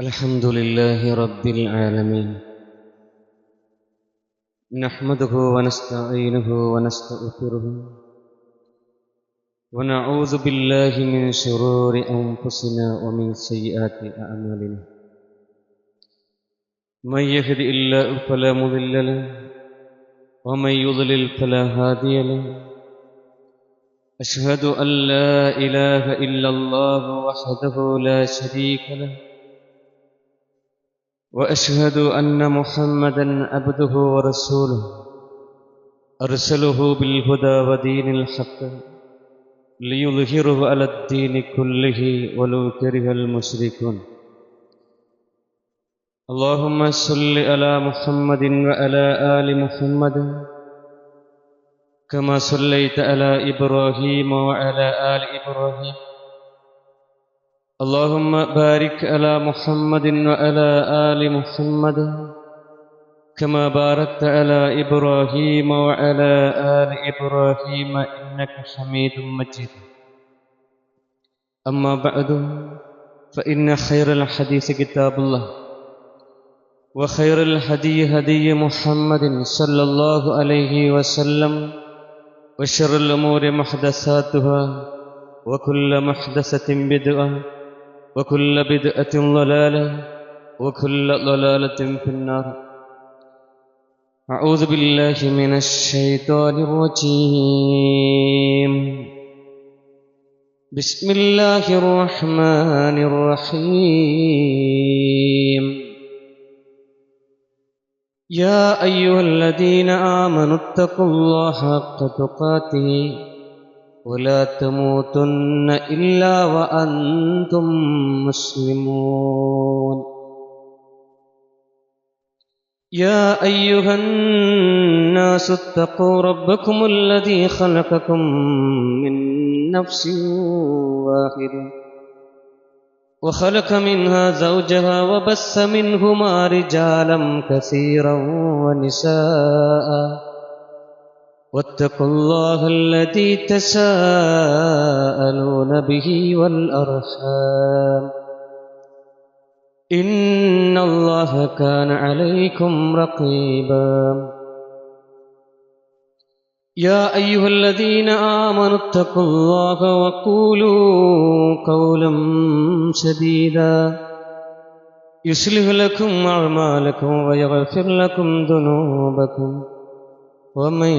الحمد لله رب العالمين، نحمده ونستعينه ونستغفره ونعوذ بالله من شرور أنفسنا ومن سيئات أعمالنا. من يهد الله فلا مضل له ومن يضلل فلا هادي له. أشهد أن لا إله إلا الله وحده لا شريك له، وأشهد أن محمدًا عبده ورسوله أرسله بالهدى ودين الحق ليظهره على الدين كله ولو كره المشركون. اللهم صل على محمد وعلى آل محمد كما صليت على إبراهيم وعلى آل إبراهيم. اللهم بارك على محمد وعلى آل محمد كما باركت على إبراهيم وعلى آل إبراهيم إنك حميد مجيد. أما بعد، فإن خير الحديث كتاب الله، وخير الهدي هدي محمد صلى الله عليه وسلم، وشر الأمور محدثاتها، وكل محدثة بدعة، وكل بدعة ضلالة، وكل ضلالة في النار. أعوذ بالله من الشيطان الرجيم. بسم الله الرحمن الرحيم. يا أيها الذين آمنوا اتقوا الله حق تقاته ولا تموتن إلا وأنتم مسلمون. يا أيها الناس اتقوا ربكم الذي خلقكم من نفس واحدة وخلق منها زوجها وبث منهما رجالا كثيرا ونساء، واتقوا الله الذي تساءلون به والأرحام، إن الله كان عليكم رقيبا. يا أيها الذين آمنوا اتقوا الله وقولوا قولا سديدا يصلح لكم أعمالكم ويغفر لكم ذنوبكم، ومن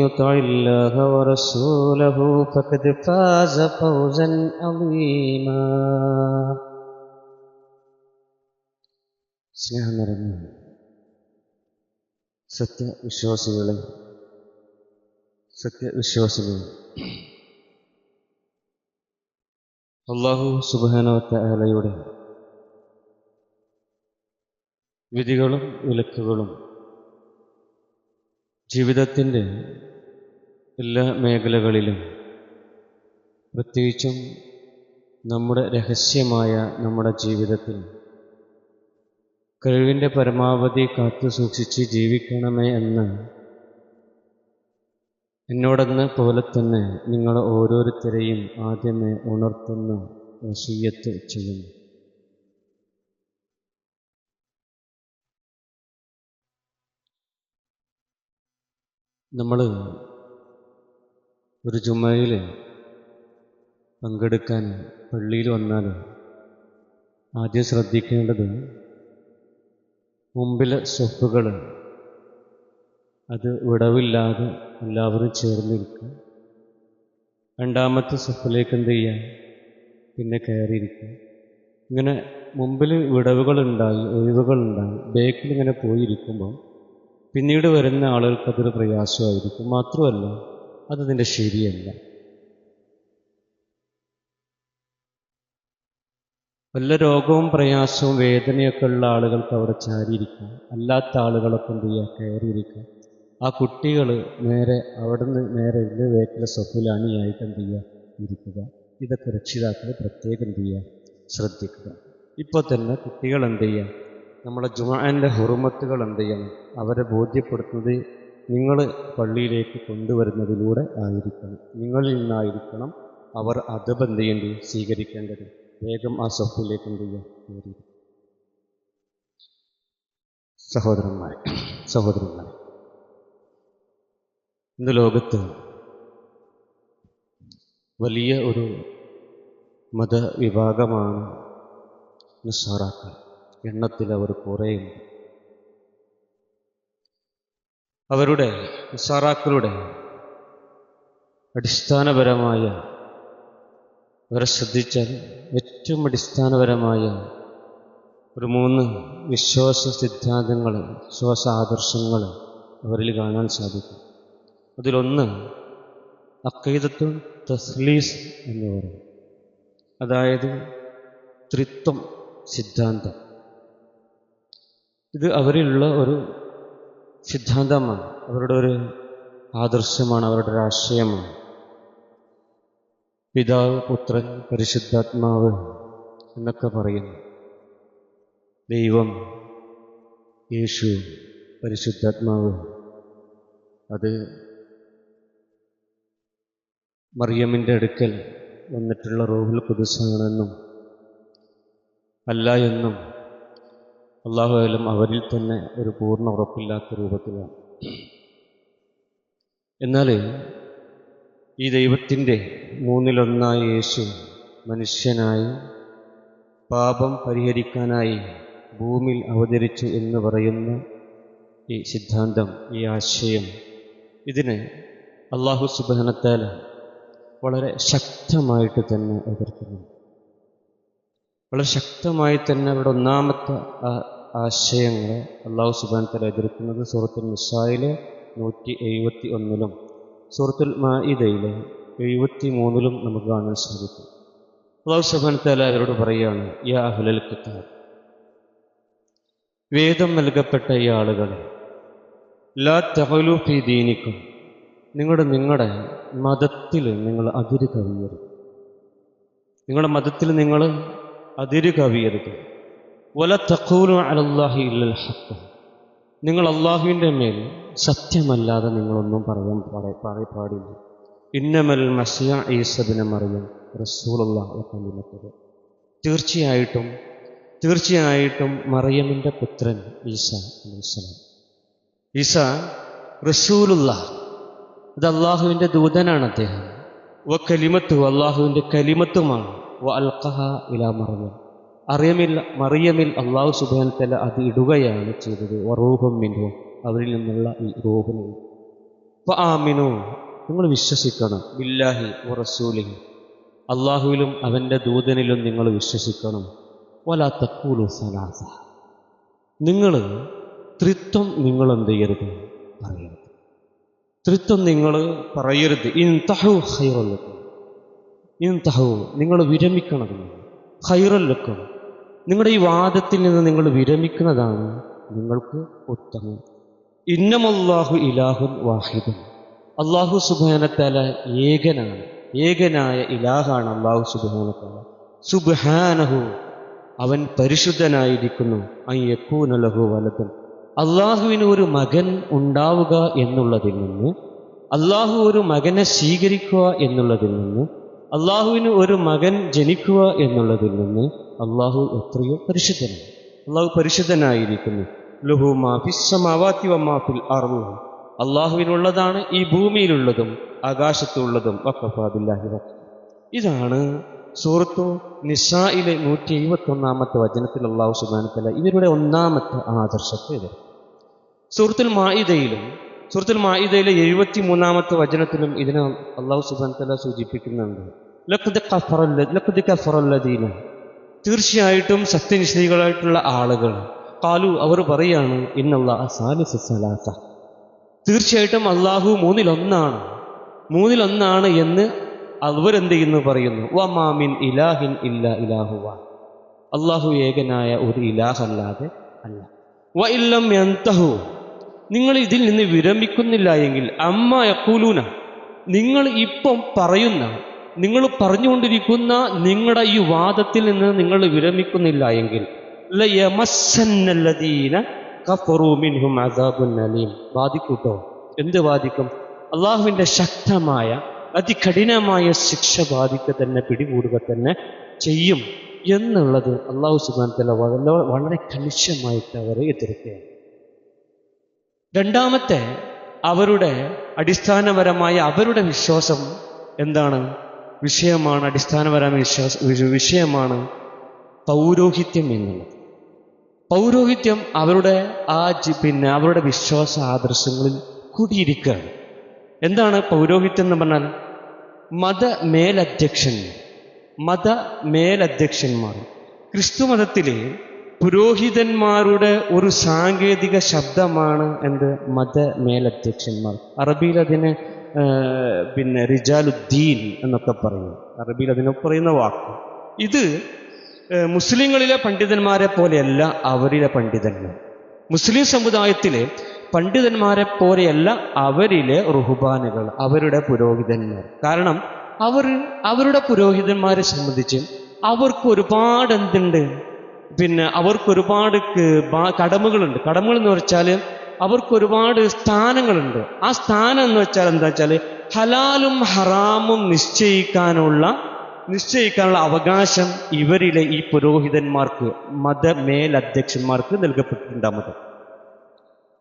يطع الله ورسوله فقد فاز فوزا عظيما. സ്നേഹം നിറഞ്ഞ സത്യവിശ്വാസികളെ, അല്ലാഹു സുബ്ഹാനഹു വ തആലയുടെ വിധികളും വിലക്കുകളും ജീവിതത്തിൻ്റെ എല്ലാ മേഖലകളിലും, പ്രത്യേകിച്ചും നമ്മുടെ രഹസ്യമായ നമ്മുടെ ജീവിതത്തിൽ കഴിവിൻ്റെ പരമാവധി കാത്തു സൂക്ഷിച്ച് ജീവിക്കണമേ എന്ന് എന്നോടെന്ന പോലെ തന്നെ നിങ്ങൾ ഓരോരുത്തരെയും ആദ്യമേ ഉണർത്തുന്ന വസിയ്യത്ത് ചെയ്യുന്നു. നമ്മൾ ഒരു ജുമയിൽ പങ്കെടുക്കാൻ പള്ളിയിൽ വന്നാൽ ആദ്യം ശ്രദ്ധിക്കേണ്ടത് മുമ്പിലെ സ്വപ്പുകൾ അത് വിടവില്ലാതെ എല്ലാവരും ചേർന്നിരിക്കുക. രണ്ടാമത്തെ സ്വപ്പിലേക്ക് എന്ത് ചെയ്യുക, പിന്നെ കയറിയിരിക്കുക. ഇങ്ങനെ മുമ്പിൽ വിടവുകളുണ്ടായി, ഒഴിവുകളുണ്ടായി, ബേക്കിൽ ഇങ്ങനെ പോയിരിക്കുമ്പോൾ പിന്നീട് വരുന്ന ആളുകൾക്ക് അതൊരു പ്രയാസമായിരിക്കും. മാത്രമല്ല, അതതിൻ്റെ ശരിയല്ല. വല്ല രോഗവും പ്രയാസവും വേദനയൊക്കെ ഉള്ള ആളുകൾക്ക് അവിടെ ചാരിയിരിക്കാം. അല്ലാത്ത ആളുകളൊക്കെ എന്ത് ചെയ്യുക, കയറിയിരിക്കുക. ആ കുട്ടികൾ നേരെ അവിടെ നിന്ന് നേരെ ഇല്ല വേക്കിലെ സ്വപ്പിലാണിയായിട്ട് എന്ത് ചെയ്യുക, ഇരിക്കുക. ഇതൊക്കെ രക്ഷിതാക്കൾ പ്രത്യേകം എന്ത് ചെയ്യുക, ശ്രദ്ധിക്കുക. ഇപ്പോൾ തന്നെ കുട്ടികൾ എന്ത് ചെയ്യുക, നമ്മുടെ ജുമുഅൻ്റെ ഹുറുമത്തുകൾ എന്ത് ചെയ്യണം, അവരെ ബോധ്യപ്പെടുത്തുന്നത് നിങ്ങൾ പള്ളിയിലേക്ക് കൊണ്ടുവരുന്നതിലൂടെ ആയിരിക്കണം. നിങ്ങളിൽ നിന്നായിരിക്കണം അവർ അദബ് എന്ത് ചെയ്യേണ്ടത്, സ്വീകരിക്കേണ്ടത്. വേഗം ആ സ്വപ്പിലേക്ക് എന്ത് ചെയ്യുക, കയറി. സഹോദരന്മാരെ, ഇന്ന് ലോകത്ത് വലിയ ഒരു മതവിഭാഗമാണ് നസാറാക്കൾ. എണ്ണത്തിൽ അവർ കുറേയുണ്ട്. അവരുടെ നസാറാക്കളുടെ അടിസ്ഥാനപരമായ, അവരെ ശ്രദ്ധിച്ചാൽ ഏറ്റവും അടിസ്ഥാനപരമായ ഒരു 3 വിശ്വാസ സിദ്ധാന്തങ്ങൾ, വിശ്വാസ ആദർശങ്ങൾ അവരിൽ കാണാൻ സാധിക്കും. അതിലൊന്ന് അഖീദത്തുൽ തസ്ലീസ് എന്ന് പറയും. അതായത് ത്രിത്വം സിദ്ധാന്തം. ഇത് അവരിലുള്ള ഒരു സിദ്ധാന്തമാണ്, അവരുടെ ഒരു ആദർശമാണ്, അവരുടെ ഒരു ആശയമാണ്. പിതാവ്, പുത്രൻ, പരിശുദ്ധാത്മാവ് എന്നൊക്കെ പറയുന്നു. ദൈവം, യേശു, പരിശുദ്ധാത്മാവ്, അത് മറിയമിൻ്റെ അടുക്കൽ വന്നിട്ടുള്ള റൂഹുൽ ഖുദ്സാണെന്നും അല്ല എന്നും അല്ലാഹു അഅലം അവരിൽ തന്നെ ഒരു പൂർണ്ണ ഉറപ്പില്ലാത്ത രൂപത്തിലാണ്. എന്നാൽ ഈ ദൈവത്തിൻ്റെ 3-1 യേശു മനുഷ്യനായി പാപം പരിഹരിക്കാനായി ഭൂമിയിൽ അവതരിച്ചു എന്ന് പറയുന്ന ഈ സിദ്ധാന്തം, ഈ ആശയം, ഇതിന് അല്ലാഹു സുബ്ഹാനഹു വ തആല വളരെ ശക്തമായിട്ട് തന്നെ എതിർക്കുന്നു. വളരെ ശക്തമായി തന്നെ അവരുടെ ഒന്നാമത്തെ ആശയങ്ങളെ അല്ലാഹു സുബ്ഹാനഹു വ തആല എതിർക്കുന്നത് സൂറത്തുൽ നിസായിലെ 171-ലും സൂറത്തുൽ മാഇദയിലെ 73-ലും നമുക്ക് കാണാൻ സാധിക്കും. അല്ലാഹു സുബ്ഹാനഹു വ തആല അവരോട് പറയുകയാണ്, യാ അഹ്ലൽ കിതാബ്, വേദം നൽകപ്പെട്ട ഈ ആളുകളെ, ലാ തഗ്ലൂ ഫീ ദീനിക്കും, നിങ്ങളുടെ മതത്തിൽ നിങ്ങൾ അതിര് കവിയരുത്. നിങ്ങളുടെ മതത്തിൽ നിങ്ങൾ അതിര് കവിയരുത്. വല തഖൂലു അലല്ലാഹി ഇല്ലൽ ഹഖ്, നിങ്ങൾ അള്ളാഹുവിൻ്റെ മേൽ സത്യമല്ലാതെ നിങ്ങളൊന്നും പറയാൻ പാടില്ല. ഇന്നമൽ മസിയ ഈസ ഇബ്നു മറിയം റസൂലുള്ളാഹി വ കലിമത്തുഹു, തീർച്ചയായിട്ടും മറിയമിൻ്റെ പുത്രൻ ഈസ അലൈഹിസ്സലാം. ഈസ റസൂലുള്ളാഹ്, അത് അള്ളാഹുവിൻ്റെ ദൂതനാണ് അദ്ദേഹം. വ കലിമത്തുഹു, അള്ളാഹുവിൻ്റെ കലിമത്തുമാണ്. വ അൽഖഹ ഇലാ മറിയമിൽ അള്ളാഹു സുബ്ഹാനഹു വ തആല അത് ഇടുകയാണ് ചെയ്തത്. വ റൂഹും മിൻഹു, അവരിൽ നിന്നുള്ള ഈ റൂഹിനെ. ഫആമിനു, നിങ്ങൾ വിശ്വസിക്കണം. ബില്ലാഹി വ റസൂലിഹി, അള്ളാഹുവിലും അവൻ്റെ ദൂതനിലും നിങ്ങൾ വിശ്വസിക്കണം. വലാ തഖൂലു സലാസ, നിങ്ങൾ ത്രിത്വം നിങ്ങൾ എന്ത് ചെയ്യരുത്, പറയരുത്. ത്രിത്വം നിങ്ങൾ പറയരുത്. ഇൻതഹു ഖൈറൻ ലക്കും, ഇൻതഹു, നിങ്ങൾ വിരമിക്കണം. ഖൈറൻ ലക്കും, നിങ്ങളുടെ ഈ വാദത്തിൽ നിന്ന് നിങ്ങൾ വിരമിക്കുന്നതാണ് നിങ്ങൾക്ക് ഉത്തമം. ഇന്നമല്ലാഹു ഇലാഹുൻ വാഹിദുൻ, അല്ലാഹു സുബ്ഹാനഹു വ തആല ഏകനായ ഇലാഹാണ് അല്ലാഹു സുബ്ഹാനഹു വ തആല. സുബ്ഹാനഹു, അവൻ പരിശുദ്ധനായിരിക്കുന്നു. അയ്യകൂന ലഹു വലദൻ, അള്ളാഹുവിന് ഒരു മകൻ ഉണ്ടാവുക എന്നുള്ളതിൽ നിന്ന്, അള്ളാഹു ഒരു മകനെ സ്വീകരിക്കുക എന്നുള്ളതിൽ നിന്ന്, അള്ളാഹുവിന് ഒരു മകൻ ജനിക്കുക എന്നുള്ളതിൽ നിന്ന് അള്ളാഹു എത്രയോ പരിശുദ്ധനാണ്. അള്ളാഹു പരിശുദ്ധനായിരിക്കുന്നു. ലഹു മാ ഫിസ് സമാവാതി വ മാ ഫിൽ അർള്, അള്ളാഹുവിനുള്ളതാണ് ഈ ഭൂമിയിലുള്ളതും ആകാശത്തുള്ളതും. വഖഫാ ബില്ലാഹി വഖീല. ഇതാണ് സൂറത്തു നിസായിലെ 171-ാമത്തെ വചനത്തിൽ അല്ലാഹു സുബ്ഹാനഹു വ തആല ഇവരുടെ ഒന്നാമത്തെ ആദർശത്തെ എതിർക്കും. സൂറത്തുൽ മാഇദയിലെ 73-ാമത്തെ വചനത്തിലും ഇതിനെ അല്ലാഹു സുബ്ഹാനഹു വ തആല സൂചിപ്പിക്കുന്നുണ്ട്. ലഖദ് കഫറല്ലദീന, തീർച്ചയായിട്ടും സത്യനിഷേധികളായിട്ടുള്ള ആളുകൾ, ഖാലു, അവർ പറയാണ്, ഇന്നല്ലാഹ സാലിസു സലാസ, തീർച്ചയായിട്ടും അള്ളാഹു മൂന്നിലൊന്നാണ് എന്ന് അവരെന്ത് ചെയ്യുന്നു പറയുന്നു. വമാ മിൻ ഇലാഹിൻ ഇല്ലാ ഇലാഹു വാഹിദ്, അള്ളാഹു ഏകനായ ഒരു ഇലാഹല്ലാതെ അല്ല. വ ഇല്ലം യൻതഹു, നിങ്ങൾ ഇതിൽ നിന്ന് വിരമിക്കുന്നില്ല എങ്കിൽ, അമ്മ യഖൂലൂന, നിങ്ങൾ ഇപ്പം പറയുന്ന, നിങ്ങൾ പറഞ്ഞുകൊണ്ടിരിക്കുന്ന നിങ്ങളുടെ ഈ വാദത്തിൽ നിന്ന് നിങ്ങൾ വിരമിക്കുന്നില്ല എങ്കിൽ, ലയമസ്സന്നല്ലദീന കഫറൂ മിൻഹും അദാബുൻ അലീം, ബാധിക്കൂട്ടോ. എന്ത് ബാധിക്കും? അള്ളാഹുവിൻ്റെ ശക്തമായ അതികഠിനമായ ശിക്ഷ ബാധിക്കുക തന്നെ, പിടികൂടുക തന്നെ ചെയ്യും എന്നുള്ളത് അല്ലാഹു സുബ്ഹാനഹു വ തആല വളരെ കണിശമായിട്ട് അവരെ എതിർക്കുകയാണ്. രണ്ടാമത്തെ അവരുടെ അടിസ്ഥാനപരമായ അവരുടെ വിശ്വാസം എന്താണ്? വിഷയമാണ്, അടിസ്ഥാനപരമായ വിഷയമാണ് പൗരോഹിത്യം എന്നുള്ളത്. പൗരോഹിത്യം അവരുടെ അവരുടെ വിശ്വാസ ആദർശങ്ങളിൽ കൂടിയിരിക്കുകയാണ്. എന്താണ് പൗരോഹിത്യം എന്ന് പറഞ്ഞാൽ? മതമേലധ്യക്ഷന്മാർ. ക്രിസ്തു മതത്തിലെ പുരോഹിതന്മാരുടെ ഒരു സാങ്കേതിക ശബ്ദമാണ് എന്ത്? മതമേലധ്യക്ഷന്മാർ. അറബിയിൽ അതിന് റിജാലുദ്ദീൻ എന്നൊക്കെ പറയും. അറബിയിൽ അതിനെ പറയുന്ന വാക്ക്. ഇത് മുസ്ലിങ്ങളിലെ പണ്ഡിതന്മാരെ പോലെയല്ല അവരിലെ പണ്ഡിതന്മാർ. മുസ്ലിം സമുദായത്തിലെ പണ്ഡിതന്മാരെ പോലെയല്ല അവരിലെ റുഹ്ബാനുകൾ, അവരുടെ പുരോഹിതന്മാർ. കാരണം അവരുടെ പുരോഹിതന്മാരെ സംബന്ധിച്ച് അവർക്ക് ഒരുപാട് എന്തുണ്ട്? അവർക്കൊരുപാട് കടമകളുണ്ട്. കടമകൾ എന്ന് വെച്ചാൽ അവർക്കൊരുപാട് സ്ഥാനങ്ങളുണ്ട്. ആ സ്ഥാനം എന്ന് വെച്ചാൽ എന്താ വെച്ചാൽ ഹലാലും ഹറാമും നിശ്ചയിക്കാനുള്ള അവകാശം ഇവരിലെ ഈ പുരോഹിതന്മാർക്ക്, മതമേലധ്യക്ഷന്മാർക്ക് നൽകപ്പെട്ടിട്ടുണ്ടാകുന്നത്.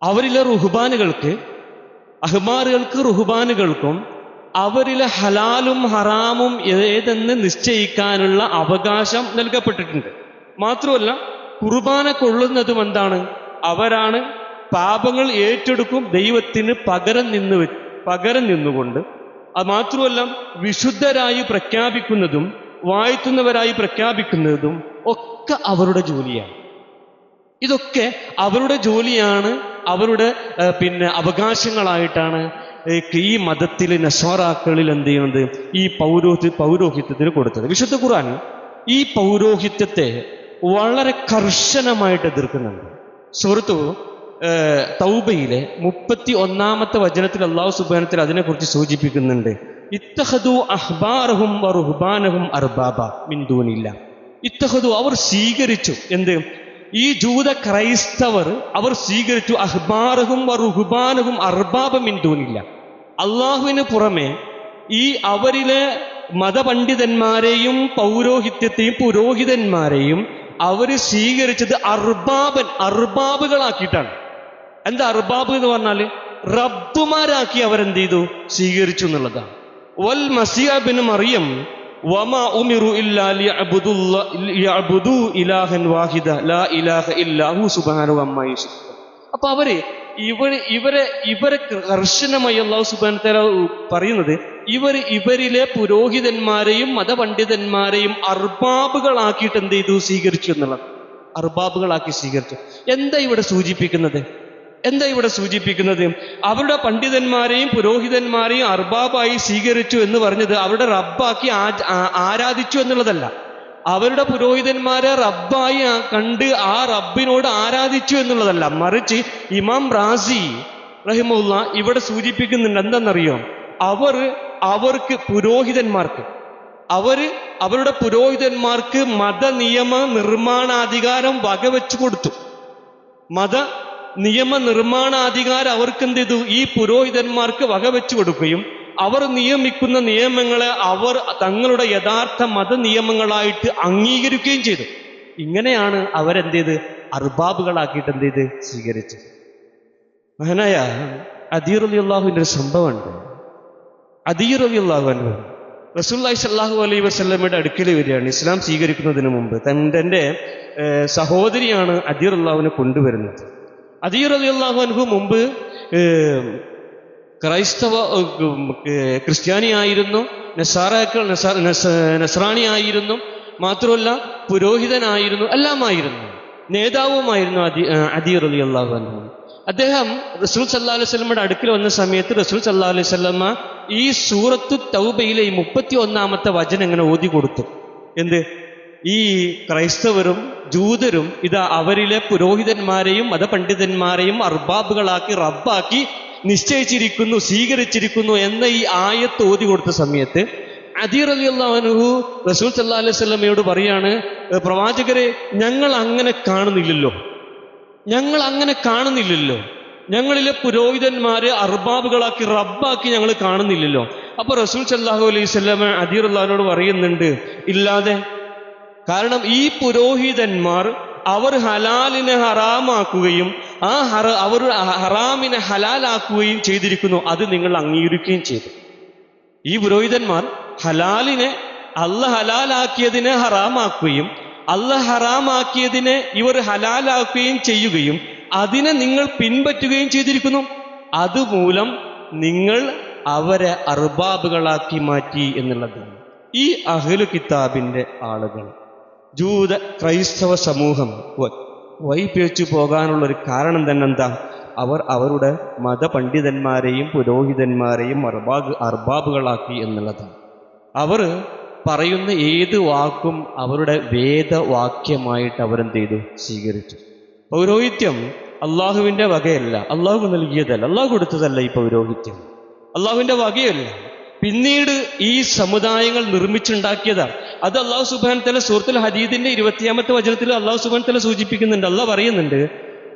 അവരിലെ റുഹ്ബാനുകൾക്ക്, റുഹ്ബാനുകൾക്കും അവരിലെ ഹലാലും ഹറാമും ഏതെന്ന് നിശ്ചയിക്കാനുള്ള അവകാശം നൽകപ്പെട്ടിട്ടുണ്ട്. മാത്രമല്ല കുർബാന കൊള്ളുന്നതും എന്താണ്? അവരാണ്. പാപങ്ങൾ ഏറ്റെടുക്കും ദൈവത്തിന് പകരം നിന്നുകൊണ്ട്. അത് മാത്രമല്ല വിശുദ്ധരായി പ്രഖ്യാപിക്കുന്നതും വാഴ്ത്തുന്നവരായി പ്രഖ്യാപിക്കുന്നതും ഒക്കെ അവരുടെ ജോലിയാണ്. ഇതൊക്കെ അവരുടെ ജോലിയാണ്, അവരുടെ അവകാശങ്ങളായിട്ടാണ് ഈ മതത്തിൽ നസ്വാറാക്കളിൽ എന്ത് ചെയ്യുന്നത്? ഈ പൗരോഹിത്യത്തിന് കൊടുത്തത്. വിശുദ്ധ ഖുർആൻ ഈ പൗരോഹിത്യത്തെ വളരെ കർശനമായിട്ട് എതിർക്കുന്നുണ്ട്. സൂറത്തു തൗബയിലെ 31-ാമത്തെ വചനത്തിൽ അല്ലാഹു സുബ്ഹാനഹു വ തആല അതിനെക്കുറിച്ച് സൂചിപ്പിക്കുന്നുണ്ട്. ഇത്തഖദു അഹ്ബാറഹും വറുഹ്ബാനഹും അർബാബ മിൻ ദൂനില്ലാഹ്. ഇത്തഖദു അവർ സ്വീകരിച്ചു. എന്ത്? ഈ ജൂത ക്രൈസ്തവർ അവർ സ്വീകരിച്ചു അഹ്ബാറഹും വറുഹ്ബാനഹും അർബാബ മിൻ ദൂനില്ലാഹ്. അള്ളാഹുവിന് പുറമെ ഈ അവരിലെ മതപണ്ഡിതന്മാരെയും പൗരോഹിത്യത്തെയും പുരോഹിതന്മാരെയും അവർ സ്വീകരിച്ചത് അർബാബുകളാക്കിയിട്ടാണ്. എന്താ അർബാബ് എന്ന് പറഞ്ഞാൽ? റബ്ബുമാരാക്കി അവരെന്ത് ചെയ്തു? സ്വീകരിച്ചു എന്നുള്ളതാണ്. വൽ മസീഹ ഇബ്നു മറിയം വമാ ഉമിറു ഇല്ലാ ലിയഅ്ബുദു ഇലാഹൻ വാഹിദ ലാ ഇലാഹ ഇല്ലാഹു സുബ്ഹാനഹു അമ്മാ യുശ്രികൂൻ. അപ്പൊ ഇവരെ കർശനമായി അല്ലാഹു സുബ്ഹാനഹു വ തആല പറയുന്നത് ഇവരിലെ പുരോഹിതന്മാരെയും മതപണ്ഡിതന്മാരെയും അർബാബുകളാക്കിയിട്ട് എന്ത് ചെയ്തു? സ്വീകരിച്ചു എന്നുള്ളത്. അർബാബുകളാക്കി സ്വീകരിച്ചു. എന്താ ഇവിടെ സൂചിപ്പിക്കുന്നത്? അവരുടെ പണ്ഡിതന്മാരെയും പുരോഹിതന്മാരെയും അർബാബായി സ്വീകരിച്ചു എന്ന് പറഞ്ഞത് അവരുടെ റബ്ബാക്കി ആരാധിച്ചു എന്നുള്ളതല്ല. അവരുടെ പുരോഹിതന്മാരെ റബ്ബായി കണ്ട് ആ റബ്ബിനോട് ആരാധിച്ചു എന്നുള്ളതല്ല. മറിച്ച് ഇമാം റാസി റഹിമഹുല്ല ഇവിടെ സൂചിപ്പിക്കുന്നുണ്ട്. എന്താണെന്നറിയോ? അവരുടെ പുരോഹിതന്മാർക്ക് മതനിയമ നിർമ്മാണാധികാരം വകവെച്ചു കൊടുത്തു. നിയമ നിർമ്മാണാധികാരം അവർക്ക് എന്ത് ചെയ്തു? ഈ പുരോഹിതന്മാർക്ക് വകവെച്ചു കൊടുക്കുകയും അവർ നിയമിക്കുന്ന നിയമങ്ങളെ അവർ തങ്ങളുടെ യഥാർത്ഥ മതനിയമങ്ങളായിട്ട് അംഗീകരിക്കുകയും ചെയ്തു. ഇങ്ങനെയാണ് അവരെന്ത് ചെയ്ത്? അർബാബുകളാക്കിയിട്ട് എന്ത് ചെയ്ത്? സ്വീകരിച്ചത്. മഹാനായ അദീ റളിയല്ലാഹുവിന്റെ ഒരു സംഭവമുണ്ട്. അദീ റളിയല്ലാഹു അൻഹു റസൂലുള്ളാഹി സ്വല്ലല്ലാഹു അലൈഹി വസല്ലമയുടെ അടുക്കൽ വരികയാണ് ഇസ്ലാം സ്വീകരിക്കുന്നതിന് മുമ്പ്. തൻ്റെ സഹോദരിയാണ് അദീ റളിയല്ലാഹുവിനെ കൊണ്ടുവരുന്നത്. അദീ റളിയല്ലാഹു അൻഹു മുമ്പ് ക്രിസ്ത്യാനിയായിരുന്നു, നസ്രാണിയായിരുന്നു, മാത്രമല്ല പുരോഹിതനായിരുന്നു, എല്ലാമായിരുന്നു, നേതാവുമായിരുന്നു അദീ റളിയല്ലാഹു അൻഹു. അദ്ദേഹം റസൂൽ സല്ലല്ലാഹു അലൈഹി വസല്ലമയുടെ അടുക്കൽ വന്ന സമയത്ത് റസൂൽ സല്ലല്ലാഹു അലൈഹി വസല്ലമ ഈ സൂറത്തു തൗബയിലെ 31-ാമത്തെ വചനം ഇങ്ങനെ ഓതി കൊടുത്തു. എന്ത്? ഈ ക്രൈസ്തവരും ജൂതരും ഇതാ അവരിലെ പുരോഹിതന്മാരെയും മതപണ്ഡിതന്മാരെയും അർബാബുകളാക്കി റബ്ബാക്കി നിശ്ചയിച്ചിരിക്കുന്നു, സ്വീകരിച്ചിരിക്കുന്നു എന്ന ഈ ആയത്ത് ഓതി കൊടുത്ത സമയത്ത് അദീ റളിയല്ലാഹു അൻഹു റസൂൽ സല്ലല്ലാഹു അലൈഹി വസല്ലമയോട് പറയാണ്, പ്രവാചകരെ, ഞങ്ങൾ അങ്ങനെ കാണുന്നില്ലല്ലോ. ഞങ്ങളിലെ പുരോഹിതന്മാരെ അർബാബുകളാക്കി റബ്ബാക്കി ഞങ്ങൾ കാണുന്നില്ലല്ലോ. അപ്പൊ റസൂൽ സല്ലല്ലാഹു അലൈഹി വസല്ലമ അദീ റളിയല്ലാഹുവിനോട് പറയുന്നുണ്ട്, ഇല്ലാതെ. കാരണം ഈ പുരോഹിതന്മാർ അവർ ഹലാലിനെ ഹറാമാക്കുകയും അവർ ഹറാമിനെ ഹലാലാക്കുകയും ചെയ്തിരിക്കുന്നു. അത് നിങ്ങൾ അംഗീകരിക്കുകയും ചെയ്തു. ഈ പുരോഹിതന്മാർ ഹലാലിനെ ഹലാലാക്കിയതിനെ ഹറാമാക്കുകയും ഹറാമാക്കിയതിനെ ഇവർ ഹലാലാക്കുകയും ചെയ്യുകയും അതിനെ നിങ്ങൾ പിൻപറ്റുകയും ചെയ്തിരിക്കുന്നു. അതുമൂലം നിങ്ങൾ അവരെ അർബാബുകളാക്കി മാറ്റി എന്നുള്ളതാണ്. ഈ അഹ്ലു കിതാബിന്റെ ആളുകൾ ജൂത ക്രൈസ്തവ സമൂഹം വഴിപിഴച്ചു പോകാനുള്ളൊരു കാരണം തന്നെ എന്താ? അവർ അവരുടെ മതപണ്ഡിതന്മാരെയും പുരോഹിതന്മാരെയും അർബാബുകളാക്കി എന്നുള്ളതാണ്. അവർ പറയുന്ന ഏത് വാക്കും അവരുടെ വേദവാക്യമായിട്ട് അവരെന്ത് ചെയ്തു? സ്വീകരിച്ചു. പൗരോഹിത്യം അള്ളാഹുവിൻ്റെ വകയല്ല, അള്ളാഹു നൽകിയതല്ല, അള്ളാഹു കൊടുത്തതല്ല. ഈ പൗരോഹിത്യം അള്ളാഹുവിൻ്റെ വകയല്ല, പിന്നീട് ഈ സമുദായങ്ങൾ നിർമ്മിച്ചുണ്ടാക്കിയതാണ്. അത് അള്ളാഹു സുബ്ഹാനഹു വ തആല സൂറത്തുൽ ഹദീദിന്റെ 20-ാമത്തെ വചനത്തിൽ അള്ളാഹു സുബ്ഹാനഹു വ തആല സൂചിപ്പിക്കുന്നുണ്ട്. അള്ളാഹ് പറയുന്നുണ്ട്,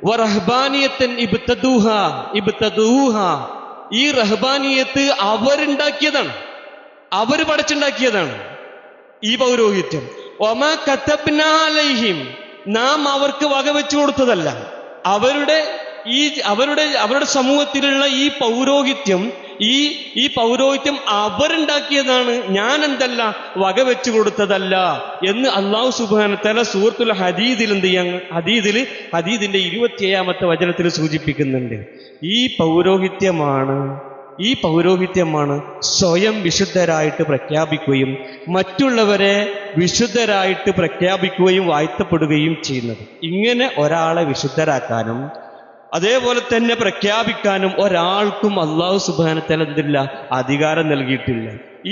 വറഹ്ബാനിയത്തൻ ഇബ്തദൂഹ. ഈ റഹ്ബാനിയത്ത് അവരുണ്ടാക്കിയതാണ്, അവർ പടച്ചുണ്ടാക്കിയതാണ് ഈ പൗരോഹിത്യം. വമാ കതബ്നാ അലൈഹിം, നാം അവർക്ക് വകവെച്ചു കൊടുത്തതല്ല. അവരുടെ സമൂഹത്തിലുള്ള ഈ പൗരോഹിത്യം ഈ പൗരോഹിത്യം അവരുണ്ടാക്കിയതാണ്, ഞാൻ എന്തല്ല വകവെച്ചു കൊടുത്തതല്ല എന്ന് അള്ളാഹു സുബ്ഹാനഹു വ തആല സൂറത്തുൽ ഹദീദിൽ ഹദീദിന്റെ 27-ാമത്തെ വചനത്തിൽ സൂചിപ്പിക്കുന്നുണ്ട്. ഈ പൗരോഹിത്യമാണ് സ്വയം വിശുദ്ധരായിട്ട് പ്രഖ്യാപിക്കുകയും മറ്റുള്ളവരെ വിശുദ്ധരായിട്ട് പ്രഖ്യാപിക്കുകയും വാഴ്ത്തപ്പെടുകയും ചെയ്യുന്നത്. ഇങ്ങനെ ഒരാളെ വിശുദ്ധരാക്കാനും അതേപോലെ തന്നെ പ്രഖ്യാപിക്കാനും ഒരാൾക്കും അള്ളാഹു സുബ്ഹാനഹു വ തആല എന്തില്ല? അധികാരം നൽകിയിട്ടില്ല.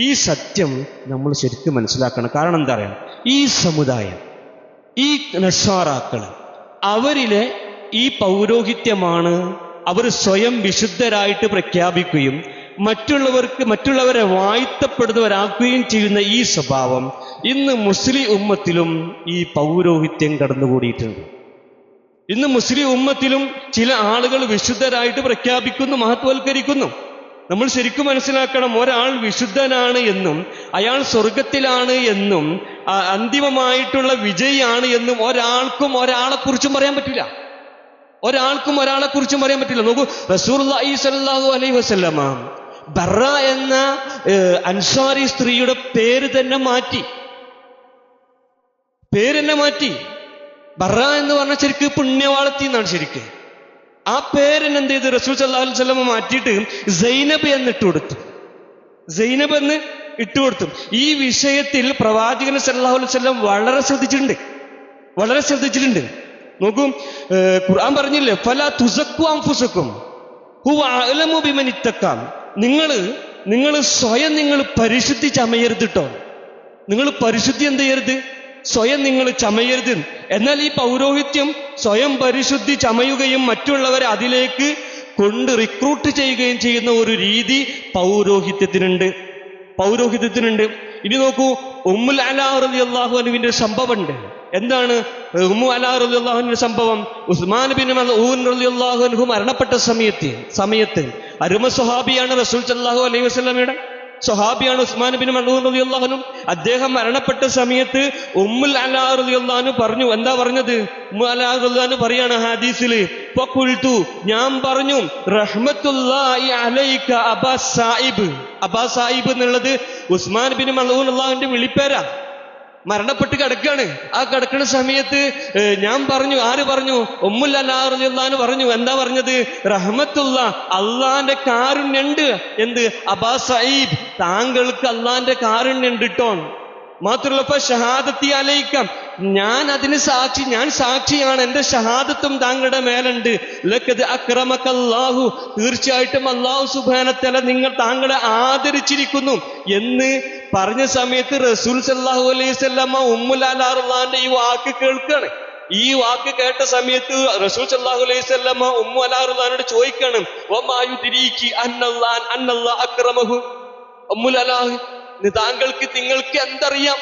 ഈ സത്യം നമ്മൾ ശരിക്കും മനസ്സിലാക്കണം. കാരണം എന്താ പറയുക, ഈ സമുദായം, ഈ നസ്വാറാക്കൾ, അവരിലെ ഈ പൗരോഹിത്യമാണ് അവർ സ്വയം വിശുദ്ധരായിട്ട് പ്രഖ്യാപിക്കുകയും മറ്റുള്ളവരെ വാഴ്ത്തപ്പെടുന്നവരാക്കുകയും ചെയ്യുന്ന ഈ സ്വഭാവം ഇന്ന് മുസ്ലിം ഉമ്മത്തിലും ഈ പൗരോഹിത്യം കടന്നുകൂടിയിട്ടുണ്ട്. ഇന്ന് മുസ്ലിം ഉമ്മത്തിലും ചില ആളുകൾ വിശുദ്ധരായിട്ട് പ്രഖ്യാപിക്കുന്നു, മഹത്വവൽക്കരിക്കുന്നു. നമ്മൾ ശരിക്കും മനസ്സിലാക്കണം, ഒരാൾ വിശുദ്ധനാണ് എന്നും അയാൾ സ്വർഗത്തിലാണ് എന്നും അന്തിമമായിട്ടുള്ള വിജയിയാണ് എന്നും ഒരാൾക്കും ഒരാളെക്കുറിച്ചും പറയാൻ പറ്റില്ല. നോക്കൂ, റസൂലുള്ളാഹി സ്വല്ലല്ലാഹു അലൈഹി വസല്ലമ ബറ എന്ന അൻസാരി സ്ത്രീയുടെ പേര് തന്നെ മാറ്റി. ബറ എന്ന് പറഞ്ഞാൽ ശരിക്ക് പുണ്യവാളത്തി എന്നാണ് ശരിക്ക്. ആ പേരിന് എന്ത് ചെയ്ത് റസൂൽ സല്ലല്ലാഹു അലൈഹി വസല്ലമ മാറ്റിയിട്ട് സൈനബ് എന്ന് ഇട്ടുകൊടുത്തു. ഈ വിഷയത്തിൽ പ്രവാചകൻ സല്ലല്ലാഹു അലൈഹി വസല്ലം വളരെ ശ്രദ്ധിച്ചിട്ടുണ്ട്. നോക്കൂ, ഖുർആൻ പറഞ്ഞില്ലേ, ഫലാ തുസക്കു അൻഫുസക്കും ഹുവ അഅലമു ബിമൻ ഇത്തഖാ. നിങ്ങൾ സ്വയം പരിശുദ്ധി ചമയരുത് കേട്ടോ. നിങ്ങൾ പരിശുദ്ധി എന്ത് ചെയ്യരുത്? സ്വയം നിങ്ങൾ ചമയരുത്. എന്നാൽ ഈ പൗരോഹിത്യം സ്വയം പരിശുദ്ധി ചമയുകയും മറ്റുള്ളവരെ അതിലേക്ക് റിക്രൂട്ട് ചെയ്യുകയും ചെയ്യുന്ന ഒരു രീതി പൗരോഹിത്യത്തിനുണ്ട്. ഇനി നോക്കൂ, ഉമ്മുൽ അലാ റളിയല്ലാഹു അൻഹുവിന്റെ സംഭവമുണ്ട്. എന്താണ് ഉമ്മു അലാ റളിയല്ലാഹു അൻഹുവിന്റെ സംഭവം? ഉസ്മാൻ ബിൻ മൽഊൻ റളിയല്ലാഹു അൻഹു മരണപ്പെട്ട സമയത്ത് അരുമ സ്വഹാബിയാണ്, റസൂൽ സല്ലല്ലാഹു അലൈഹി വസല്ലമയുടെ സ്വഹാബിയാണ് ഉസ്മാൻ ബിൻ മൽഊൻ റളിയല്ലാഹു അൻഹു. അദ്ദേഹം മരണപ്പെട്ട സമയത്ത് ഉമ്മുൽ അലാ റളിയല്ലാഹു അൻഹു പറഞ്ഞു. എന്താ പറഞ്ഞത്? ഉമ്മു അലാ റളിയല്ലാഹു അൻഹു പറയാണ് ഹദീസിൽ, ഫഖുൽതു, ഞാൻ പറഞ്ഞു, റഹ്മത്തുള്ളാഹി അലൈക അബാ സായിബ് എന്നുള്ളത് ഉസ്മാൻ ബിൻ മൽഊൻ അള്ളാഹുവിന്റെ വിളിപ്പേരാ. മരണപ്പെട്ട് കിടക്കാണ്. ആ കിടക്കുന്ന സമയത്ത് ഞാൻ പറഞ്ഞു, ആര് പറഞ്ഞു? ഉമ്മുൽ അലാ റളിയല്ലാഹു അൻഹു പറഞ്ഞു. എന്താ പറഞ്ഞത്? റഹ്മത്തുള്ള, അള്ളാന്റെ കാരുണ്യുണ്ട്. എന്ത്? അബാ സഈബ്, താങ്കൾക്ക് അള്ളാന്റെ കാരുണ്യുണ്ട് ട്ടോ. മാത്രമല്ല ഷഹാദത്തി അലൈക്ക, ഞാൻ അതിന് സാക്ഷി, ഞാൻ സാക്ഷിയാണ്, എന്റെ ഷഹാദത്തും താങ്കളുടെ മേലുണ്ട്. ലഖദ് അക്രമകല്ലാഹു, തീർച്ചയായിട്ടും അല്ലാഹു സുബ്ഹാനഹു വ തആല താങ്കളെ ആദരിച്ചിരിക്കുന്നു എന്ന് പറഞ്ഞ സമയത്ത് റസൂൽ സല്ലല്ലാഹു അലൈഹി വസല്ലമ ഉമ്മുൽ അലാ റളിയല്ലാഹുവിന്റെ ഈ വാക്ക് കേൾക്കാണ്. ഈ വാക്ക് കേട്ട സമയത്ത് റസൂൽ സല്ലല്ലാഹു അലൈഹി വസല്ലമ ഉമ്മു അലാ റളിയല്ലാഹുവിനോട് ചോദിക്കാണ്, വമാ യുദ്രീകി അന്നല്ലാഹു അക്രമഹു. ഉമ്മുൽ അലാ, നിങ്ങൾക്ക് എന്തറിയാം?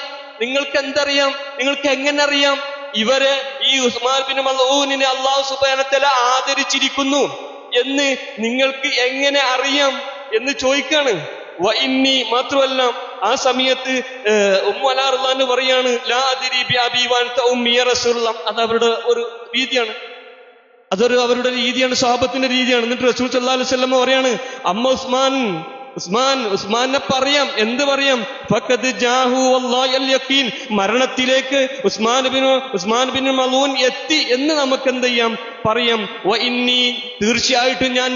നിങ്ങൾക്ക് എങ്ങനെ അറിയാം ഇവരെ, ഈ ഉസ്മാൻ ബിൻ മൽഊനിനെ അല്ലാഹു സുബ്ഹാനഹു വ തആല ആദരിച്ചിരിക്കുന്നു എന്ന് നിങ്ങൾക്ക് എങ്ങനെ അറിയാം എന്ന് ചോദിക്കാണ്. മാത്രമല്ല ആ സമയത്ത് ഉമ്മു അലാ റളിയല്ലാഹു പറയാണ്, ലാ അദ്രി ബി അബി വ അൻത ഉമ്മി യാ റസൂലല്ലാഹ്. അത് അവരുടെ ഒരു രീതിയാണ്. അവരുടെ രീതിയാണ്, സ്വഹാബത്തിന്റെ രീതിയാണ്. എന്നിട്ട് റസൂൽ സല്ലല്ലാഹു അലൈഹി വസല്ലം പറയാണ്, അമ്മ ഉസ്മാനെ പറയാം, എന്ത് പറയാം? ഫഖദ് ജാഹു വല്ലാഹി അൽ യഖീൻ, മരണത്തിലേക്ക് ഉസ്മാൻ ബിൻ മലൂൻ എത്തി എന്ന് നമുക്ക് എന്ത് ചെയ്യാം, പറയാം. വ ഇന്നി, തീർച്ചയായിട്ടും ഞാൻ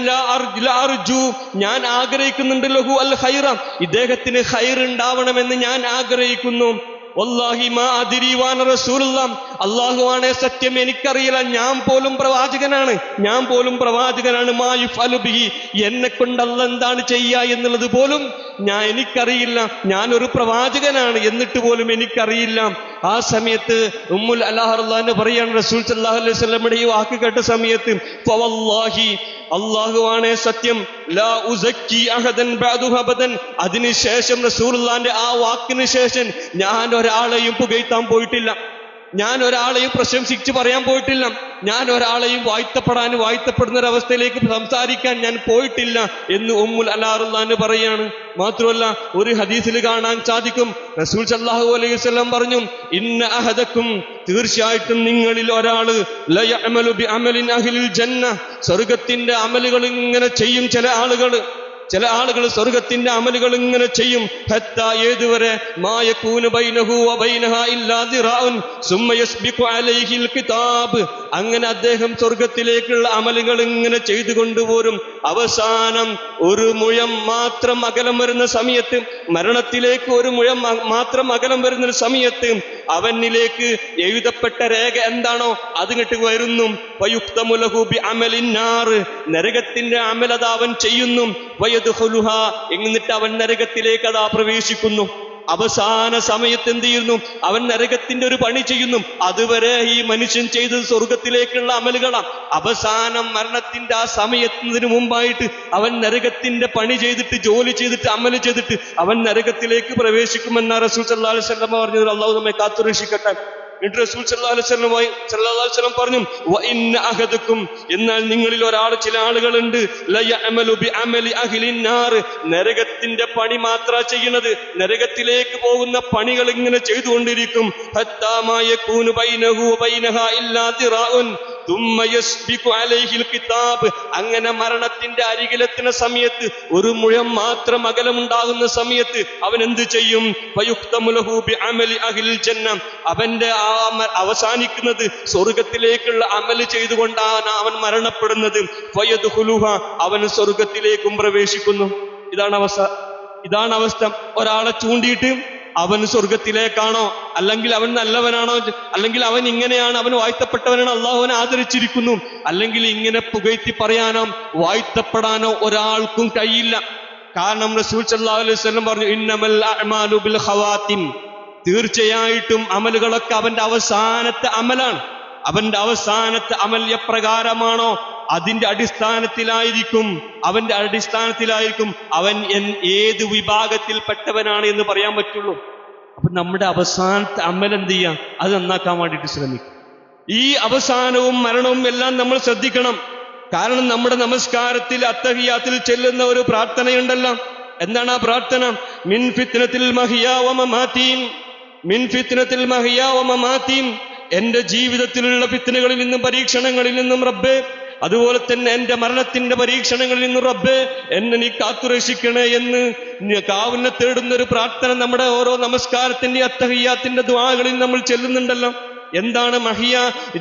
ഞാൻ ആഗ്രഹിക്കുന്നുണ്ട്, ലഹു അൽ ഖൈറ, ഇദ്ദേഹത്തിന് ഖൈർ ഉണ്ടാവണമെന്ന് ഞാൻ ആഗ്രഹിക്കുന്നു. വല്ലാഹി മാ അദ്രി വാന റസൂലുള്ളാഹ്, അല്ലാഹുവാണേ സത്യം, എനിക്കറിയില്ല, ഞാൻ പോലും പ്രവാചകനാണ്. മാ യുഫഅലു ബിഹി, എന്നെ കൊണ്ട് അല്ലാഹ് എന്താണ് ചെയ്യുക എന്നുള്ളത് പോലും എനിക്കറിയില്ല. ഞാനൊരു പ്രവാചകനാണ്, എന്നിട്ട് പോലും എനിക്കറിയില്ല. ആ സമയത്ത് ഉമ്മുൽ അലാ റളിയല്ലാഹു പറയാണ്, റസൂൽ സല്ലല്ലാഹു അലൈഹി വസല്ലമയുടെ ഈ വാക്ക് കേട്ട സമയത്ത്, ഫവല്ലാഹി, അല്ലാഹുവാണേ സത്യം, ലാ ഉസക്കി അഹദൻ ബഅദുഹു അബദൻ, അതിനുശേഷം റസൂലുള്ളാഹിന്റെ ആ വാക്കിന് ശേഷം ഞാൻ ഒരാളെയും പുകഴ്ത്താൻ പോയിട്ടില്ല, ഞാൻ ഒരാളെയും പ്രശംസിച്ച് പറയാൻ പോയിട്ടില്ല, ഞാൻ ഒരാളെയും വാഴ്ത്തപ്പെടുന്ന ഒരവസ്ഥയിലേക്ക് സംസാരിക്കാൻ ഞാൻ പോയിട്ടില്ല എന്ന് ഉമ്മുൽ അലാ റളിയല്ലാഹു പറയാണ്. മാത്രമല്ല, ഒരു ഹദീസിൽ കാണാൻ സാധിക്കും, റസൂൽ സല്ലല്ലാഹു അലൈഹി വസല്ലം പറഞ്ഞു, ഇന്ന അഹദക്കും, തീർച്ചയായിട്ടും നിങ്ങളിൽ ഒരാള് ലയഅമലു ബിഅമലിൻ അഹ്ലിൽ ജന്ന, സ്വർഗ്ഗത്തിന്റെ അമലുകൾ ഇങ്ങനെ ചെയ്യും. ചില ആളുകൾ സ്വർഗത്തിന്റെ അമലുകൾ ഇങ്ങനെ ചെയ്യും. ഹത്താ, ഏതുവരെ? മാ യകൂനു ബൈനഹു വ ബൈനഹാ ഇല്ലാ ദിറാഉൻ സുമ്മ യസ്ബിഖു അലൈഹിൽ കിതാബ്, അങ്ങനെ അദ്ദേഹം സ്വർഗത്തിലേക്കുള്ള അമലുകൾ ഇങ്ങനെ ചെയ്തു കൊണ്ടുപോരും. അവസാനം ഒരു മുഴം മാത്രം അകലം വരുന്ന സമയത്ത്, മരണത്തിലേക്ക് ഒരു മുഴം മാത്രം അകലം വരുന്ന സമയത്ത് അവനിലേക്ക് എഴുതപ്പെട്ട രേഖ എന്താണോ അതിങ്ങോട്ട് വരുന്നു. വയുക്തമു ലഹു ബിഅമലിൻ നാർ, നരകത്തിന്റെ അമലത അവൻ ചെയ്യുന്നു. വയദ്ഖുലുഹാ, എന്നിട്ട് അവൻ നരകത്തിലേക്ക് അതാ പ്രവേശിക്കുന്നു. അവസാന സമയത്ത് എന്ത് ചെയ്യുന്നു? അവൻ നരകത്തിന്റെ ഒരു പണി ചെയ്യുന്നു. അതുവരെ ഈ മനുഷ്യൻ ചെയ്തത് സ്വർഗത്തിലേക്കുള്ള അമലുകളാണ്. അവസാനം മരണത്തിന്റെ ആ സമയത്തിന് മുമ്പായിട്ട് അവൻ നരകത്തിന്റെ പണി ചെയ്തിട്ട്, ജോലി ചെയ്തിട്ട്, അമല് ചെയ്തിട്ട് അവൻ നരകത്തിലേക്ക് പ്രവേശിക്കുമെന്ന റസൂൽ സല്ലല്ലാഹു അലൈഹി വസല്ലം പറഞ്ഞത്. അല്ലാഹു നമ്മെ കാത്തുരക്ഷിക്കട്ടെ. എന്നിട്ട് റസൂൽ സല്ലല്ലാഹു അലൈഹി വസല്ലം പറഞ്ഞു, വ ഇന്ന അഹദക്കും, എന്നാൽ നിങ്ങളിൽ ചില ആളുകളുണ്ട്, ലയഅമലു ബിഅമലി അഹ്ലിൻ നാർ, നരകത്തിന്റെ പണി മാത്ര ചെയ്യുന്നത്, നരകത്തിലേക്ക് പോകുന്ന പണികൾ ഇങ്ങനെ ചെയ്തുകൊണ്ടിരിക്കും. ഹത്താ മാ യകൂനു ബൈനഹു വ ബൈനഹാ ഇല്ലാ ദിറാഉൻ തുമ്മ യസ്ബിഖു അലൈഹിൽ കിതാബ്, അങ്ങനെ മരണത്തിന്റെ അരികിലെത്തുന്ന സമയത്ത്, ഒരു മുഴം മാത്രം അകലമുണ്ടാകുന്ന സമയത്ത് അവൻ എന്ത് ചെയ്യും? ഫയുക്തമു ലഹു ബിഅമലി അഹ്ലിൽ ജന്ന, അവന്റെ അവസാനിക്കുന്നത് സ്വർഗത്തിലേക്കുള്ള അമല് ചെയ്തുകൊണ്ടാണ് അവൻ മരണപ്പെടുന്നത്. ഫയദ്ഖുലുഹ, അവൻ സ്വർഗത്തിലേക്കും പ്രവേശിക്കുന്നു. ഇതാണ് അവസ്ഥ. ഒരാളെ ചൂണ്ടിയിട്ട് അവൻ സ്വർഗത്തിലേക്കാണോ, അല്ലെങ്കിൽ അവൻ നല്ലവനാണോ, അല്ലെങ്കിൽ അവൻ ഇങ്ങനെയാണ്, അവൻ വാഴ്ത്തപ്പെട്ടവനാണ്, അള്ളാഹുവിനെ ആദരിച്ചിരിക്കുന്നു, അല്ലെങ്കിൽ ഇങ്ങനെ പുകഴ്ത്തി പറയാനോ വാഴ്ത്തപ്പെടാനോ ഒരാൾക്കും കഴിയില്ല. കാരണം റസൂൽ സല്ലല്ലാഹു അലൈഹി വസല്ലം പറഞ്ഞു, ഇന്നമൽ അഅ്മാലു ബിൽ ഖവാത്തിം, തീർച്ചയായിട്ടും അമലുകളൊക്കെ അവന്റെ അവസാനത്തെ അമലാണ്. അവന്റെ അവസാനത്തെ അമൽ എപ്രകാരമാണോ അതിന്റെ അടിസ്ഥാനത്തിലായിരിക്കും അവൻ ഏത് വിഭാഗത്തിൽപ്പെട്ടവനാണ് എന്ന് പറയാൻ പറ്റുള്ളൂ. അപ്പൊ നമ്മുടെ അവസാനത്തെ അമൽ എന്ത് ചെയ്യാം? അത് നന്നാക്കാൻ വേണ്ടിയിട്ട് ശ്രമിക്കും. ഈ അവസാനവും മരണവും എല്ലാം നമ്മൾ ശ്രദ്ധിക്കണം. കാരണം നമ്മുടെ നമസ്കാരത്തിൽ അത്തഹിയാത്തിൽ ചെല്ലുന്ന ഒരു പ്രാർത്ഥനയുണ്ടല്ലോ. എന്താണ് ആ പ്രാർത്ഥന? മിൻ ഫിത്നത്തിൽ മഹിയാ വ മമാതീം, മിൻ ഫിത്നത്തിൽ മഹിയാ വ മമാതീം, എന്റെ ജീവിതത്തിലുള്ള ഫിത്നകളിൽ നിന്നും പരീക്ഷണങ്ങളിൽ നിന്നും റബ്ബേ, അതുപോലെ തന്നെ എന്റെ മരണത്തിന്റെ പരീക്ഷണങ്ങളിൽ നിന്നും റബ്ബേ എന്നെ നീ കാത്തുരക്ഷിക്കണേ എന്ന് കാവലിനെ തേടുന്ന ഒരു പ്രാർത്ഥന നമ്മുടെ ഓരോ നമസ്കാരത്തിന്റെ അത്തഹിയാത്തിന്റെ ദുആകളിൽ നമ്മൾ ചെല്ലുന്നുണ്ടല്ലോ. എന്താണ് മഹിയ?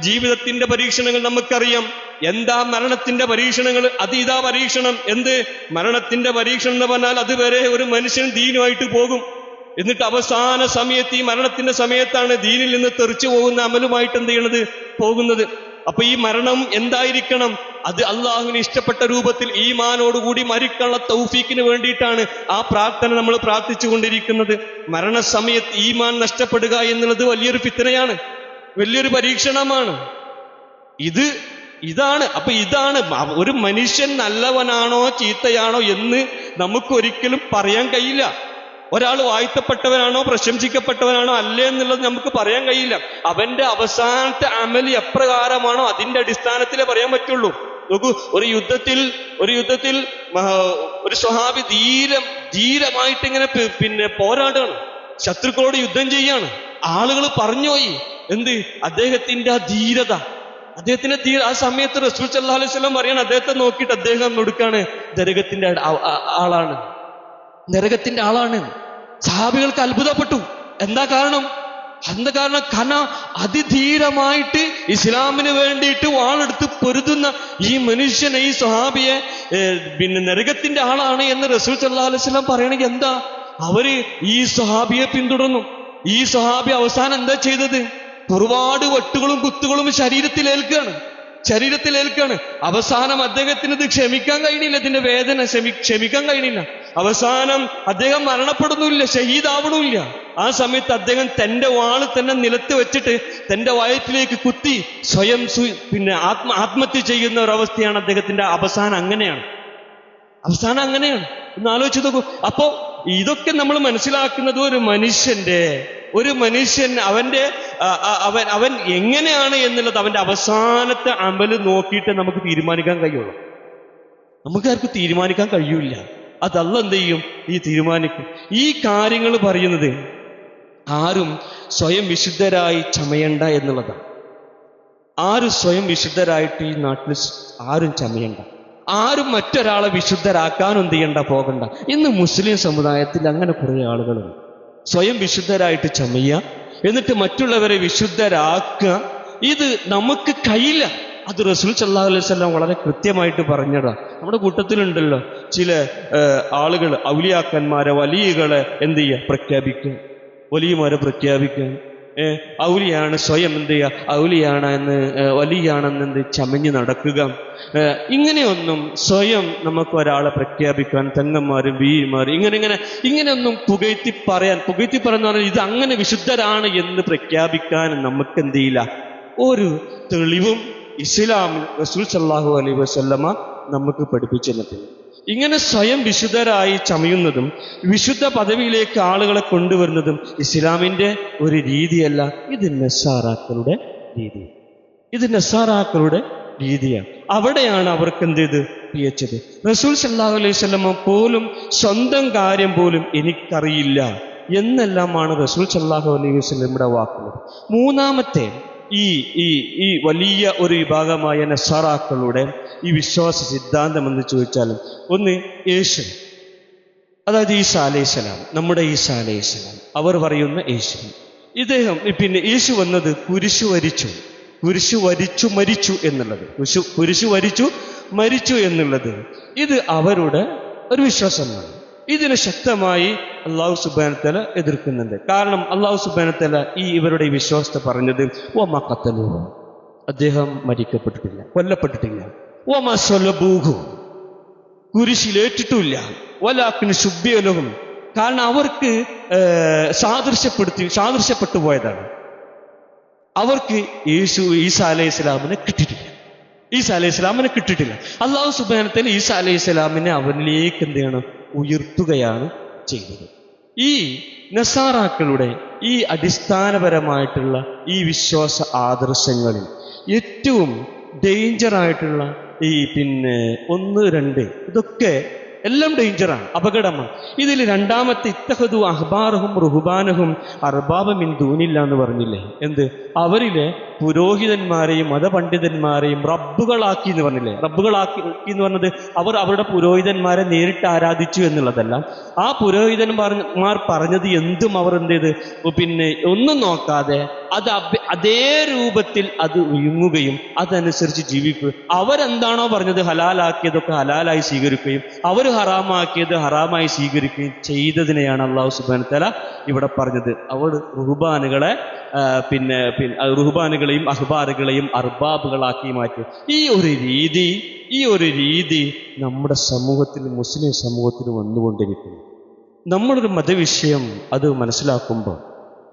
ജീവിതത്തിന്റെ പരീക്ഷണങ്ങൾ നമുക്കറിയാം. എന്താ മരണത്തിന്റെ പരീക്ഷണങ്ങൾ? ഇതാ പരീക്ഷണം. എന്ത് മരണത്തിന്റെ പരീക്ഷണം എന്ന് പറഞ്ഞാൽ അതുവരെ ഒരു മനുഷ്യൻ ദീനുമായിട്ട് പോകും. എന്നിട്ട് അവസാന സമയത്ത്, ഈ മരണത്തിന്റെ സമയത്താണ് ദീനിൽ നിന്ന് തെറിച്ചു പോകുന്ന അമലുമായിട്ട് എന്ത് ചെയ്യണത്? പോകുന്നത്. അപ്പൊ ഈ മരണം എന്തായിരിക്കണം? അത് അള്ളാഹുവിന് ഇഷ്ടപ്പെട്ട രൂപത്തിൽ ഈമാനോടുകൂടി മരിക്കാനുള്ള തൗഫീക്കിന് വേണ്ടിയിട്ടാണ് ആ പ്രാർത്ഥന നമ്മൾ പ്രാർത്ഥിച്ചു കൊണ്ടിരിക്കുന്നത്. മരണസമയത്ത് ഈമാൻ നഷ്ടപ്പെടുക എന്നുള്ളത് വലിയൊരു ഫിത്നയാണ്, വലിയൊരു പരീക്ഷണമാണ്. ഇതാണ് ഒരു മനുഷ്യൻ നല്ലവനാണോ ചീത്തയാണോ എന്ന് നമുക്കൊരിക്കലും പറയാൻ കഴിയില്ല. ഒരാൾ വാഴ്ത്തപ്പെട്ടവനാണോ പ്രശംസിക്കപ്പെട്ടവനാണോ അല്ലേ എന്നുള്ളത് നമുക്ക് പറയാൻ കഴിയില്ല. അവന്റെ അവസാനത്തെ അമൽ എപ്രകാരമാണോ അതിന്റെ അടിസ്ഥാനത്തിലേ പറയാൻ പറ്റുള്ളൂ. നോക്കൂ, ഒരു യുദ്ധത്തിൽ ഒരു സ്വഹാബി ധീരമായിട്ട് ഇങ്ങനെ പോരാടാണ്, ശത്രുക്കളോട് യുദ്ധം ചെയ്യാണ്. ആളുകൾ പറഞ്ഞുപോയി, എന്ത്? അദ്ദേഹത്തിന്റെ ആ ധീരത, അദ്ദേഹത്തിന് ആ സമയത്ത് റസൂൽ സല്ലല്ലാഹു അലൈഹി വസല്ലം പറയാണ്, അദ്ദേഹത്തെ നോക്കിയിട്ട് അദ്ദേഹം കൊടുക്കാണ് നരകത്തിന്റെ ആളാണ്, നരകത്തിന്റെ ആളാണ്. സഹാബികൾക്ക് അത്ഭുതപ്പെട്ടു. എന്താ കാരണം? കാരണം അതിധീരമായിട്ട് ഇസ്ലാമിന് വേണ്ടിയിട്ട് വാളെടുത്ത് പൊരുതുന്ന ഈ മനുഷ്യനെ, ഈ സ്വഹാബിയെ നരകത്തിന്റെ ആളാണ് എന്ന് റസൂൽ സല്ലല്ലാഹു അലൈഹി വസല്ലം പറയണെങ്കിൽ എന്താ? അവര് ഈ സ്വഹാബിയെ പിന്തുടർന്നു. ഈ സ്വഹാബി അവസാനം എന്താ ചെയ്തത്? ഒരുപാട് വെട്ടുകളും കുത്തുകളും ശരീരത്തിലേൽക്കാണ്. അവസാനം അദ്ദേഹത്തിന് ഇത് ക്ഷമിക്കാൻ കഴിയണില്ല, ഇതിന്റെ വേദന ക്ഷമിക്കാൻ കഴിയണില്ല. അവസാനം അദ്ദേഹം മരണപ്പെടുന്നില്ല, ഷഹീദാവണമില്ല. ആ സമയത്ത് അദ്ദേഹം തന്റെ വാള് തന്നെ നിലത്ത് വെച്ചിട്ട് തന്റെ വയറ്റിലേക്ക് കുത്തി സ്വയം ആത്മഹത്യ ചെയ്യുന്ന ഒരവസ്ഥയാണ് അദ്ദേഹത്തിന്റെ അവസാനം. അങ്ങനെയാണ് ഒന്ന് ആലോചിച്ച് നോക്കൂ. അപ്പോ ഇതൊക്കെ നമ്മൾ മനസ്സിലാക്കുന്നത് ഒരു മനുഷ്യൻ അവൻ എങ്ങനെയാണ് എന്നുള്ളത് അവന്റെ അവസാനത്തെ അമല് നോക്കിയിട്ട് നമുക്ക് തീരുമാനിക്കാൻ കഴിയുള്ളൂ. നമുക്കാർക്ക് തീരുമാനിക്കാൻ കഴിയൂല. അത് അല്ലാഹ് എന്ത് ചെയ്യും? ഈ തീരുമാനിക്കും. ഈ കാര്യങ്ങൾ പറയുന്നത് ആരും സ്വയം വിശുദ്ധരായി ചമയണ്ട എന്നുള്ളതാണ്. ആരും സ്വയം വിശുദ്ധരായിട്ട് ഈ നാട്ടിൽ ആരും ചമയണ്ട. ആരും മറ്റൊരാളെ വിശുദ്ധരാക്കാനും എന്ത് ചെയ്യണ്ട, പോകണ്ട. ഇന്ന് മുസ്ലിം സമുദായത്തിൽ അങ്ങനെ കുറെ ആളുകളുണ്ട്. സ്വയം വിശുദ്ധരായിട്ട് ചമയുക, എന്നിട്ട് മറ്റുള്ളവരെ വിശുദ്ധരാക്കുക. ഇത് നമുക്ക് കഴിയില്ല. അത് റസൂൽ സല്ലല്ലാഹു അലൈഹി വസല്ലം വളരെ കൃത്യമായിട്ട് പറഞ്ഞതാ. നമ്മുടെ കൂട്ടത്തിലുണ്ടല്ലോ ചില ആളുകൾ, ഔലിയാക്കന്മാരെ, വലിയകളെ എന്ത് ചെയ്യുക, പ്രഖ്യാപിക്കുക, വലിയമാരെ പ്രഖ്യാപിക്കുക. ഔലിയാണ്, സ്വയം എന്ത് ചെയ്യുക, ഔലിയാണെന്ന് വലിയാണെന്ന് ചമഞ്ഞ് നടക്കുക. ഇങ്ങനെയൊന്നും സ്വയം നമുക്ക് ഒരാളെ പ്രഖ്യാപിക്കാൻ, തെങ്ങന്മാരും വീരന്മാരും ഇങ്ങനെയൊന്നും പുകഴ്ത്തി പറയുന്ന ഇത് അങ്ങനെ വിശുദ്ധരാണ് എന്ന് പ്രഖ്യാപിക്കാൻ നമുക്ക് എന്ത് ചെയ്യില്ല, ഒരു തെളിവും ഇസ്ലാമിൽ റസൂൽ സല്ലല്ലാഹു അലൈഹി വസല്ലമ നമുക്ക് പഠിപ്പിച്ചു തന്നിട്ടില്ല. ഇങ്ങനെ സ്വയം വിശുദ്ധരായി ചമയുന്നതും വിശുദ്ധ പദവിയിലേക്ക് ആളുകളെ കൊണ്ടുവരുന്നതും ഇസ്ലാമിന്റെ ഒരു രീതിയല്ല. ഇത് നസാറാക്കളുടെ രീതിയാണ്. അവിടെയാണ് അവർക്ക് എന്ത് ചെയ്ത് പിയച്ചത്. റസൂൽ സല്ലല്ലാഹു അലൈഹി വസല്ലമ പോലും സ്വന്തം കാര്യം പോലും എനിക്കറിയില്ല എന്നെല്ലാമാണ് റസൂൽ സല്ലല്ലാഹു അലൈഹി വസല്ലമയുടെ വാക്കുകൾ. മൂന്നാമത്തെ ഈ വലിയ ഒരു വിഭാഗമായ നസാറാക്കളുടെ ഈ വിശ്വാസ സിദ്ധാന്തം എന്ന് ചോദിച്ചാലും, ഒന്ന് യേശു, അതായത് ഈസാ അലൈഹിസ്സലാം, നമ്മുടെ ഈസാ അലൈഹിസ്സലാം, അവർ പറയുന്ന യേശു, ഇദ്ദേഹം യേശു വന്നത് കുരിശു വരിച്ചു മരിച്ചു എന്നുള്ളത് ഇത് അവരുടെ ഒരു വിശ്വാസമാണ്. ഇതിനെ ശക്തമായി അല്ലാഹു സുബ്ഹാനഹു വ തആല എതിർക്കുന്നുണ്ട്. കാരണം അല്ലാഹു സുബ്ഹാനഹു വ തആല ഇവരുടെ വിശ്വാസത്തെ പറഞ്ഞത് വമാ ഖതലൂഹു, അദ്ദേഹം മരിക്കപ്പെട്ടിട്ടില്ല, കൊല്ലപ്പെട്ടിട്ടില്ല. വമാ സ്വലബൂഹു, കുരിശിലേറ്റിട്ടില്ല. വലാകിൻ ശുബ്ബിയ ലഹും, കാരണം അവർക്ക് സാദൃശ്യപ്പെട്ടു പോയതാണ്. അവർക്ക് ഈസാ അലൈഹിസ്സലാമിനെ കിട്ടിയിട്ടില്ല. അല്ലാഹു സുബ്ഹാനഹു വ തആല ഈസാ അലൈഹിസ്സലാമിനെ അവനിലേക്ക് എന്ത് ചെയ്യണം, ഉയർത്തുകയാണ് ചെയ്തത്. ഈ നസാറാക്കളുടെ ഈ അടിസ്ഥാനപരമായിട്ടുള്ള ഈ വിശ്വാസ ആദർശങ്ങളിൽ ഏറ്റവും ഡേഞ്ചറായിട്ടുള്ള ഈ 1, 2 ഇതൊക്കെ എല്ലാം ഡേഞ്ചറാണ്, അപകടമാണ്. ഇതിൽ രണ്ടാമത്തെ ഇത്തഖദു അഹ്ബാറഹും റുഹ്ബാനഹും അർബാബ മിൻ ദൂനില്ല എന്ന് പറഞ്ഞില്ലേ? എന്ത്? അവരിലെ പുരോഹിതന്മാരെയും മതപണ്ഡിതന്മാരെയും റബ്ബുകളാക്കി എന്ന് പറഞ്ഞില്ലേ? റബ്ബുകളാക്കി എന്ന് പറഞ്ഞത് അവർ അവരുടെ പുരോഹിതന്മാരെ നേരിട്ട് ആരാധിച്ചു എന്നുള്ളതല്ല. ആ പുരോഹിതന്മാർ പറഞ്ഞത് എന്തും അവർ എന്ത് ചെയ്ത് ഒന്നും നോക്കാതെ അതേ രൂപത്തിൽ അത് വിഴുങ്ങുകയും അതനുസരിച്ച് ജീവിക്കുകയും, അവരെന്താണോ പറഞ്ഞത് ഹലാലാക്കിയതൊക്കെ ഹലാലായി സ്വീകരിക്കുകയും അവർ ഹറാമാക്കിയത് ഹറാമായി സ്വീകരിക്കുകയും ചെയ്തതിനെയാണ് അല്ലാഹു സുബ്ഹാനഹു വ തആല ഇവിടെ പറഞ്ഞത്. അവർ റുഹ്ബാനുകളെ റുഹ്ബാനുകളെയും അഹ്ബാറുകളെയും അർബാബുകളാക്കി മാറ്റി. ഈ ഒരു രീതി നമ്മുടെ സമൂഹത്തിൽ, മുസ്ലിം സമൂഹത്തിൽ വന്നുകൊണ്ടിരിക്കുന്നു. നമ്മളൊരു മതവിഷയം അത് മനസ്സിലാക്കുമ്പോൾ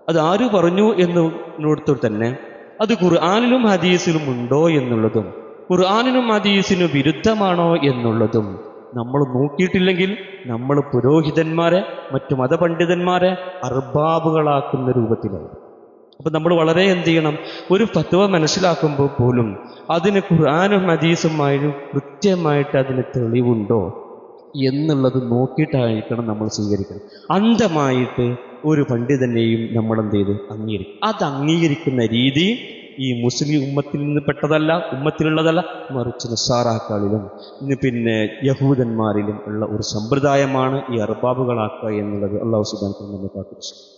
അത് ആര് പറഞ്ഞു എന്നോടത്ത് തന്നെ അത് ഖുർആനിലും ഹദീസിലും ഉണ്ടോ എന്നുള്ളതും ഖുർആനിനും ഹദീസിനും വിരുദ്ധമാണോ എന്നുള്ളതും നമ്മൾ നോക്കിയിട്ടില്ലെങ്കിൽ നമ്മൾ പുരോഹിതന്മാരെ, മറ്റു മതപണ്ഡിതന്മാരെ അർബാബുകളാക്കുന്ന രൂപത്തിലാവും. അപ്പം നമ്മൾ വളരെ എന്ത് ചെയ്യണം, ഒരു ഫത്വ മനസ്സിലാക്കുമ്പോൾ പോലും അതിന് ഖുർആനും ഹദീസുമായും കൃത്യമായിട്ട് അതിന് തെളിവുണ്ടോ എന്നുള്ളത് നോക്കിയിട്ടായിരിക്കണം നമ്മൾ സ്വീകരിക്കണം. അന്ധമായിട്ട് ഒരു പണ്ഡിതനെയും നമ്മൾ എന്ത് ചെയ്ത് അംഗീകരിക്കും. അത് അംഗീകരിക്കുന്ന രീതി ഈ മുസ്ലിം ഉമ്മത്തിൽ നിന്ന് പെട്ടതല്ല, ഉമ്മത്തിലുള്ളതല്ല, മറിച്ച് നസാറാക്കളിലും പിന്നെ യഹൂദന്മാരിലും ഉള്ള ഒരു സമ്പ്രദായമാണ് ഈ അർബാബുകളാക്കുക എന്നുള്ളത്. അല്ലാഹു സുബ്ഹാനഹു വ തആല നമ്മെ കാത്തുരക്ഷിക്കട്ടെ.